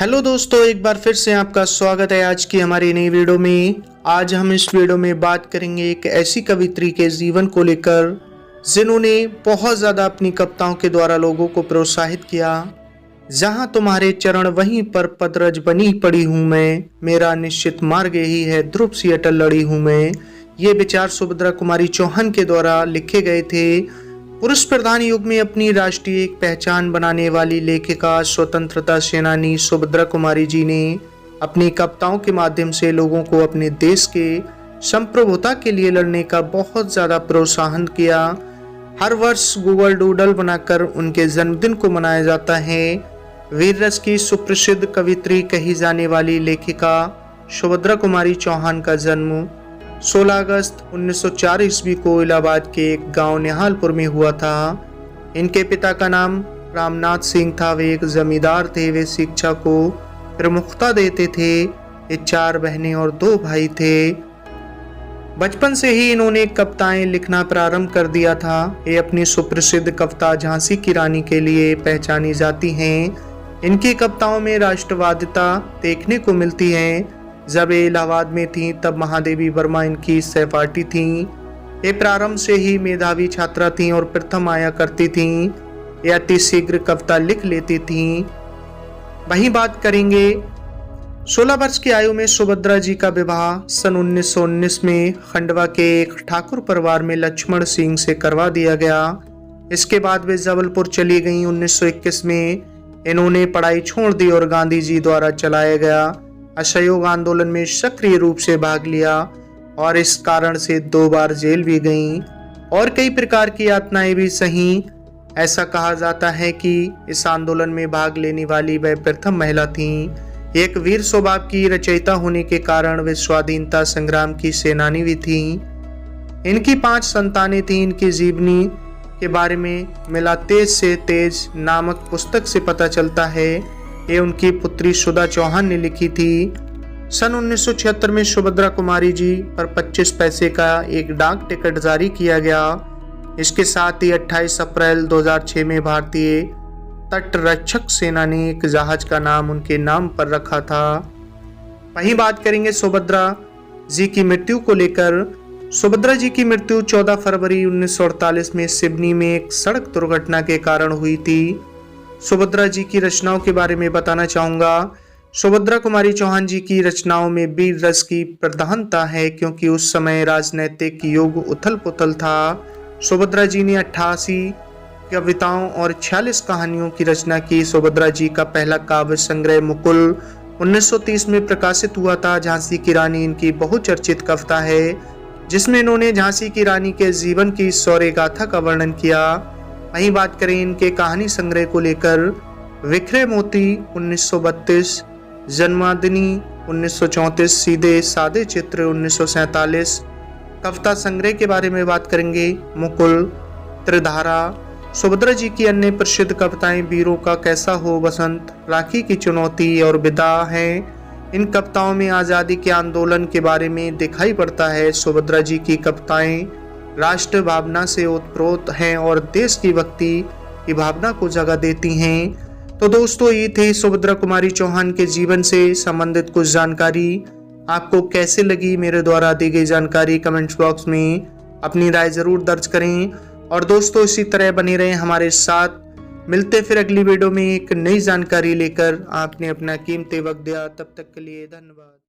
Hello दोस्तों, एक बार फिर से आपका स्वागत है आज की हमारी नई वीडियो में। आज हम इस वीडियो में बात करेंगे एक ऐसी कवित्री के जीवन को लेकर जिन्होंने बहुत ज़्यादा अपनी कविताओं के द्वारा लोगों को प्रोत्साहित किया। जहां तुम्हारे चरण वहीं पर पदरज बनी पड़ी हूँ मैं, मेरा निश्चित मार्ग यही है, ध्रुव सी अटल लड़ी हूँ मैं। ये विचार सुभद्रा कुमारी चौहान के द्वारा लिखे गए थे। पुरुष प्रधान युग में अपनी राष्ट्रीय एक पहचान बनाने वाली लेखिका, स्वतंत्रता सेनानी सुभद्रा कुमारी जी ने अपनी कविताओं के माध्यम से लोगों को अपने देश के संप्रभुता के लिए लड़ने का बहुत ज़्यादा प्रोत्साहन किया। हर वर्ष गूगल डूडल बनाकर उनके जन्मदिन को मनाया जाता है। वीर रस की सुप्रसिद्ध कवित्री कही जाने वाली लेखिका सुभद्रा कुमारी चौहान का जन्म 16 अगस्त 1904 ईस्वी को इलाहाबाद के एक गांव निहालपुर में हुआ था। इनके पिता का नाम रामनाथ सिंह था। वे एक जमींदार थे। वे शिक्षा को प्रमुखता देते थे। ये 4 बहनें और 2 भाई थे। बचपन से ही इन्होंने कविताएं लिखना प्रारंभ कर दिया था। ये अपनी सुप्रसिद्ध कविता झांसी की रानी के लिए पहचानी जाती हैं। इनकी कविताओं में राष्ट्रवादिता देखने को मिलती है। जब ये इलाहाबाद में थी तब महादेवी वर्मा इनकी सहपाठी थीं। ये प्रारंभ से ही मेधावी छात्रा थीं और प्रथम आया करती थीं। ये अति शीघ्र कविता लिख लेती थीं। वहीं बात करेंगे 16 वर्ष की आयु में सुभद्रा जी का विवाह सन 1919 में खंडवा के एक ठाकुर परिवार में लक्ष्मण सिंह से करवा दिया गया। इसके बाद वे जबलपुर चली गईं। 1921 में इन्होंने पढ़ाई छोड़ दी और गांधी जी द्वारा चलाया गया असहयोग आंदोलन में सक्रिय रूप से भाग लिया और इस कारण से 2 बार जेल भी गईं और कई प्रकार की यातनाएं भी सहीं। ऐसा कहा जाता है कि इस आंदोलन में भाग लेने वाली वह प्रथम महिला थीं। एक वीर स्वभाव की रचयिता होने के कारण वे स्वाधीनता संग्राम की सेनानी भी थीं। इनकी 5 संतानें थीं। इनकी जीवनी के बारे में मिला तेज से तेज नामक पुस्तक से पता चलता है। ये उनकी पुत्री सुधा चौहान ने लिखी थी। सन 1976 में सुभद्रा कुमारी जी पर 25 पैसे का एक डाक टिकट जारी किया गया। इसके साथ ही 28 अप्रैल 2006 में भारतीय तटरक्षक सेना ने एक जहाज का नाम उनके नाम पर रखा था। वहीं बात करेंगे सुभद्रा जी की मृत्यु को लेकर। सुभद्रा जी की मृत्यु 14 फरवरी 1948 में सिडनी में एक सड़क दुर्घटना के कारण हुई थी। सुभद्रा जी की रचनाओं के बारे में बताना चाहूँगा। सुभद्रा कुमारी चौहान जी की रचनाओं में वीर रस की प्रधानता है, क्योंकि उस समय राजनैतिक युग उथल पुथल था। सुभद्रा जी ने 88 कविताओं और 46 कहानियों की रचना की। सुभद्रा जी का पहला काव्य संग्रह मुकुल 1930 में प्रकाशित हुआ था। झांसी की रानी इनकी बहुचर्चित कविता है, जिसमें इन्होंने झांसी की रानी के जीवन की शौर्य गाथा का वर्णन किया। वहीं बात करें इनके कहानी संग्रह को लेकर, विखरे मोती 1932, जन्मादिनी 1934, सीधे सादे चित्र 1947। कविता संग्रह के बारे में बात करेंगे, मुकुल, त्रिधारा। सुभद्रा जी की अन्य प्रसिद्ध कविताएं वीरों का कैसा हो बसंत, राखी की चुनौती और विदा हैं। इन कविताओं में आज़ादी के आंदोलन के बारे में दिखाई पड़ता है। सुभद्रा जी की कविताएं राष्ट्र भावना से ओतप्रोत हैं और देश की भक्ति की भावना को जगह देती हैं। तो दोस्तों, ये थी सुभद्रा कुमारी चौहान के जीवन से संबंधित कुछ जानकारी। आपको कैसे लगी मेरे द्वारा दी गई जानकारी? कमेंट्स बॉक्स में अपनी राय जरूर दर्ज करें। और दोस्तों, इसी तरह बने रहें हमारे साथ। मिलते फिर अगली वीडियो में एक नई जानकारी लेकर। आपने अपना कीमती वक्त दिया, तब तक के लिए धन्यवाद।